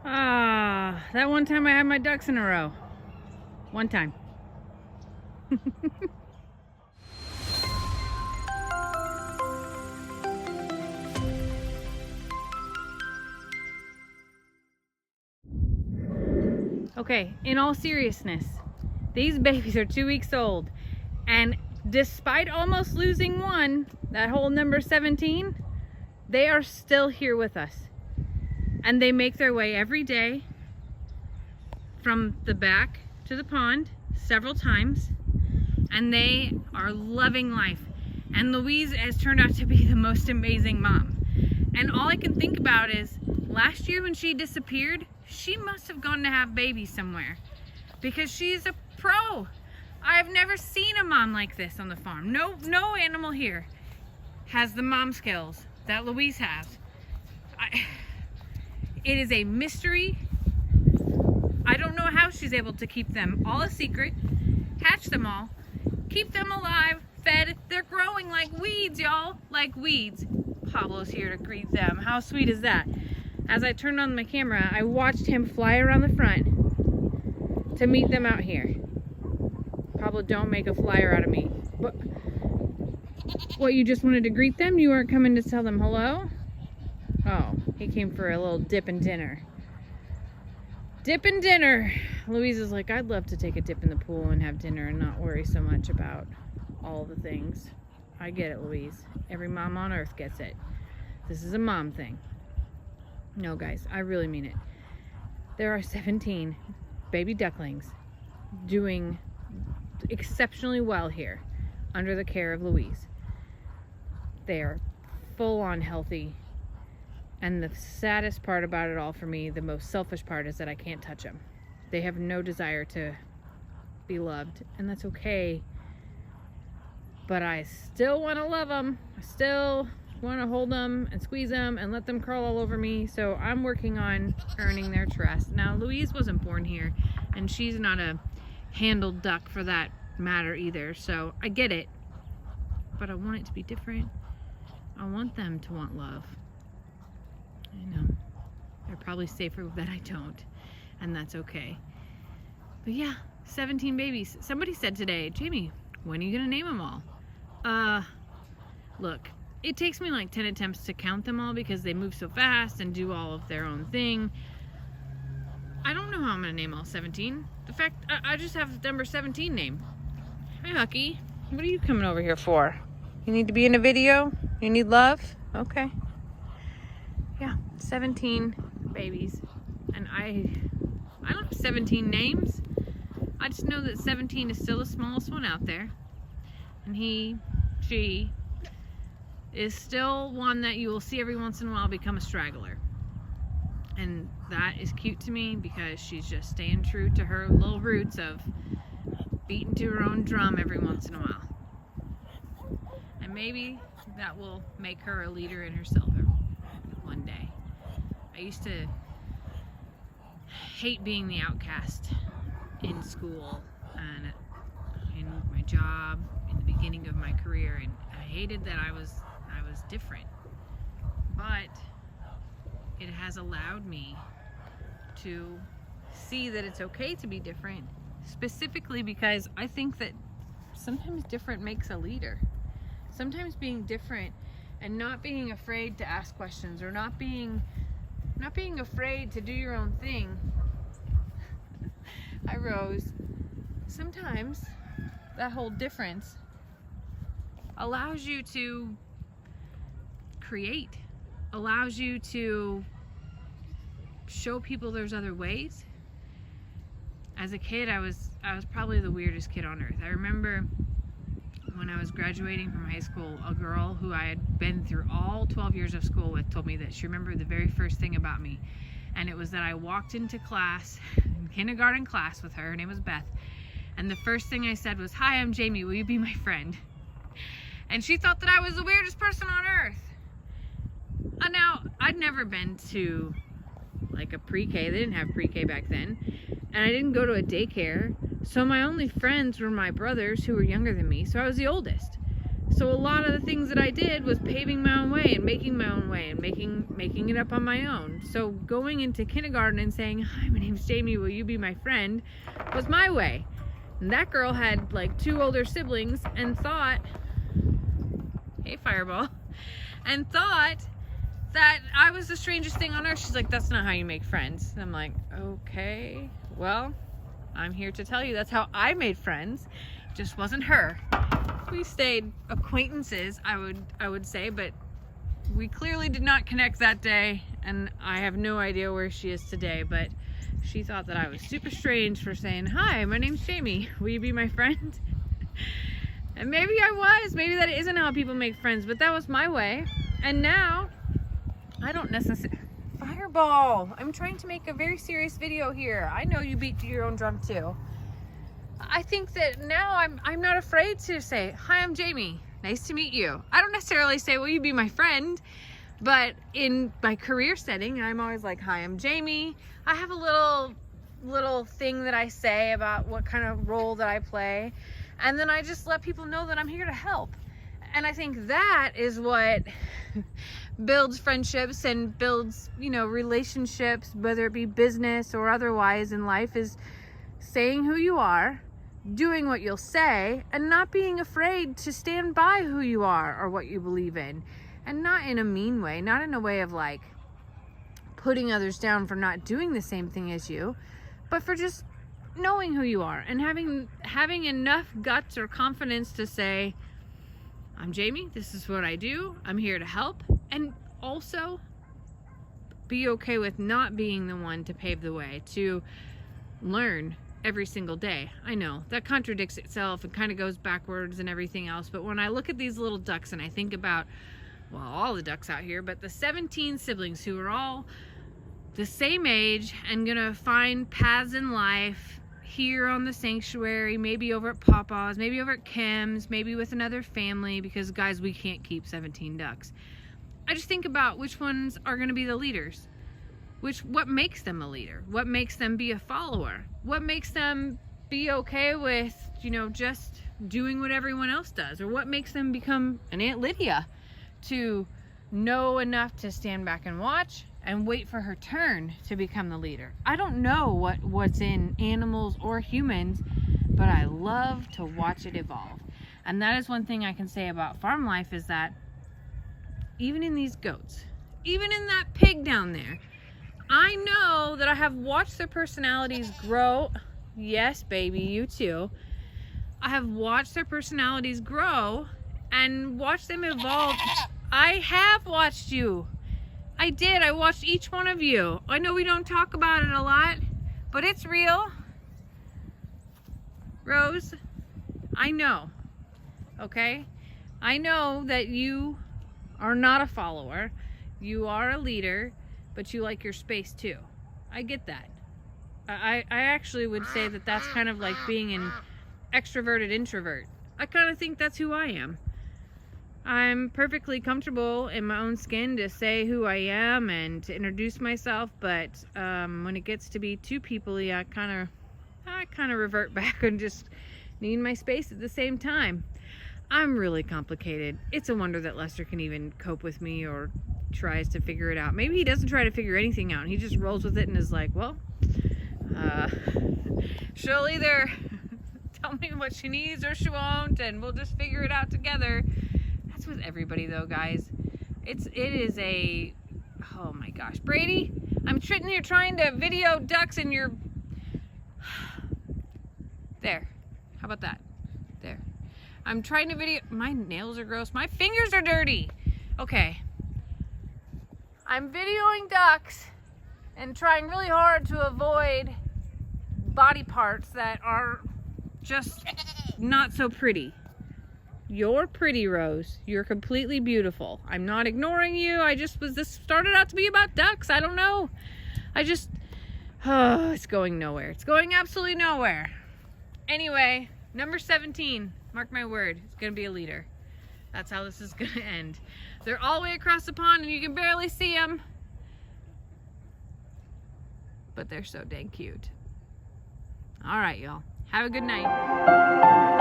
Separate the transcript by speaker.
Speaker 1: Ah, that one time I had my ducks in a row. One time. Okay, in all seriousness, these babies are 2 weeks old, and despite almost losing one, that whole number 17, they are still here with us. And they make their way every day from the back to the pond several times, and they are loving life. And Louise has turned out to be the most amazing mom. And all I can think about is last year when she disappeared, she must have gone to have babies somewhere, because she's a pro. I've never seen a mom like this on the farm. No animal here has the mom skills that Louise has. It is a mystery. I don't know how she's able to keep them all a secret, hatch them all, keep them alive, fed. They're growing like weeds, y'all, like weeds. Pablo's here to greet them. How sweet is that? As I turned on my camera, I watched him fly around the front to meet them out here. Pablo, don't make a flyer out of me. What, you just wanted to greet them? You weren't coming to tell them hello? Oh, he came for a little dip and dinner. Dip and dinner. Louise is like, I'd love to take a dip in the pool and have dinner and not worry so much about all the things. I get it, Louise. Every mom on earth gets it. This is a mom thing. No, guys, I really mean it. There are 17 baby ducklings doing exceptionally well here under the care of Louise. They are full on healthy. And the saddest part about it all for me, the most selfish part, is that I can't touch them. They have no desire to be loved, and that's okay. But I still want to love them. I still want to hold them and squeeze them and let them crawl all over me. So I'm working on earning their trust. Now, Louise wasn't born here, and she's not a handled duck for that matter either. So I get it, but I want it to be different. I want them to want love. I know. They're probably safer that I don't, and that's okay. But yeah, 17 babies. Somebody said today, Jamie, when are you gonna name them all? Look, it takes me like 10 attempts to count them all because they move so fast and do all of their own thing. I don't know how I'm gonna name all 17. The fact, I just have number 17 named. Hi, Hucky. What are you coming over here for? You need to be in a video? You need love? Okay. Yeah, 17 babies. And I don't have 17 names. I just know that 17 is still the smallest one out there. And she is still one that you will see every once in a while become a straggler. And that is cute to me because she's just staying true to her little roots of beating to her own drum every once in a while. And maybe that will make her a leader in herself one day. I used to hate being the outcast in school and in my job in the beginning of my career, and I hated that I was different. But it has allowed me to see that it's okay to be different, specifically because I think that sometimes different makes a leader. Sometimes being different and not being afraid to ask questions, or not being afraid to do your own thing. Hi, Rose. Sometimes that whole difference allows you to create, allows you to show people there's other ways. As a kid, I was probably the weirdest kid on earth. I remember when I was graduating from high school, a girl who I had been through all 12 years of school with told me that she remembered the very first thing about me. And it was that I walked into class, kindergarten class with her name was Beth. And the first thing I said was, "Hi, I'm Jamie, will you be my friend?" And she thought that I was the weirdest person on earth. Now, I'd never been to like a pre-K. They didn't have pre-K back then. And I didn't go to a daycare. So my only friends were my brothers who were younger than me. So I was the oldest. So a lot of the things that I did was paving my own way and making my own way and making it up on my own. So going into kindergarten and saying, "Hi, my name's Jamie, will you be my friend?" was my way. And that girl had like 2 older siblings and thought, hey, Fireball, and thought that I was the strangest thing on earth. She's like, "That's not how you make friends." And I'm like, okay, well, I'm here to tell you that's how I made friends. It just wasn't her. We stayed acquaintances, I would say, but we clearly did not connect that day, and I have no idea where she is today, but she thought that I was super strange for saying, "Hi, my name's Jamie, will you be my friend?" And maybe I was, maybe that isn't how people make friends, but that was my way. And now, I don't necessarily... Fireball! I'm trying to make a very serious video here. I know you beat your own drum too. I think that now I'm not afraid to say, "Hi, I'm Jamie. Nice to meet you." I don't necessarily say, "Will you be my friend?" But in my career setting, I'm always like, "Hi, I'm Jamie." I have a little thing that I say about what kind of role that I play. And then I just let people know that I'm here to help. And I think that is what builds friendships and builds, relationships, whether it be business or otherwise in life, is saying who you are, doing what you'll say, and not being afraid to stand by who you are or what you believe in. And not in a mean way, not in a way of like putting others down for not doing the same thing as you, but for just knowing who you are and having enough guts or confidence to say, "I'm Jamie, this is what I do, I'm here to help," and also be okay with not being the one to pave the way, to learn every single day. I know that contradicts itself and kind of goes backwards and everything else, but when I look at these little ducks and I think about, well, all the ducks out here, but the 17 siblings who are all the same age and gonna find paths in life here on the sanctuary, maybe over at Papa's, maybe over at Kim's, maybe with another family, because guys, we can't keep 17 ducks. I just think about which ones are gonna be the leaders. What makes them a leader? What makes them be a follower? What makes them be okay with, just doing what everyone else does? Or what makes them become an Aunt Lydia to know enough to stand back and watch and wait for her turn to become the leader? I don't know what's in animals or humans, but I love to watch it evolve. And that is one thing I can say about farm life, is that even in these goats, even in that pig down there, I know that I have watched their personalities grow. Yes, baby, you too. I have watched their personalities grow and watched them evolve. I have watched you. I did. I watched each one of you. I know we don't talk about it a lot, but it's real. Rose, I know. Okay? I know that you are not a follower. You are a leader, but you like your space too. I get that. I actually would say that that's kind of like being an extroverted introvert. I kind of think that's who I am. I'm perfectly comfortable in my own skin to say who I am and to introduce myself, but when it gets to be 2 people, I kind of revert back and just need my space at the same time. I'm really complicated. It's a wonder that Lester can even cope with me or tries to figure it out. Maybe he doesn't try to figure anything out. He just rolls with it and is like, well, she'll either tell me what she needs or she won't, and we'll just figure it out together. That's with everybody though, guys. It is a, oh my gosh. Brady, I'm sitting here trying to video ducks and you're, there. How about that? There. I'm trying to video, my nails are gross. My fingers are dirty. Okay. I'm videoing ducks and trying really hard to avoid body parts that are just not so pretty. You're pretty, Rose. You're completely beautiful. I'm not ignoring you. This started out to be about ducks. I don't know. It's going nowhere. It's going absolutely nowhere. Anyway, number 17, mark my word, it's gonna be a leader. That's how this is gonna end. They're all the way across the pond and you can barely see them, but they're so dang cute. All right, y'all. Have a good night.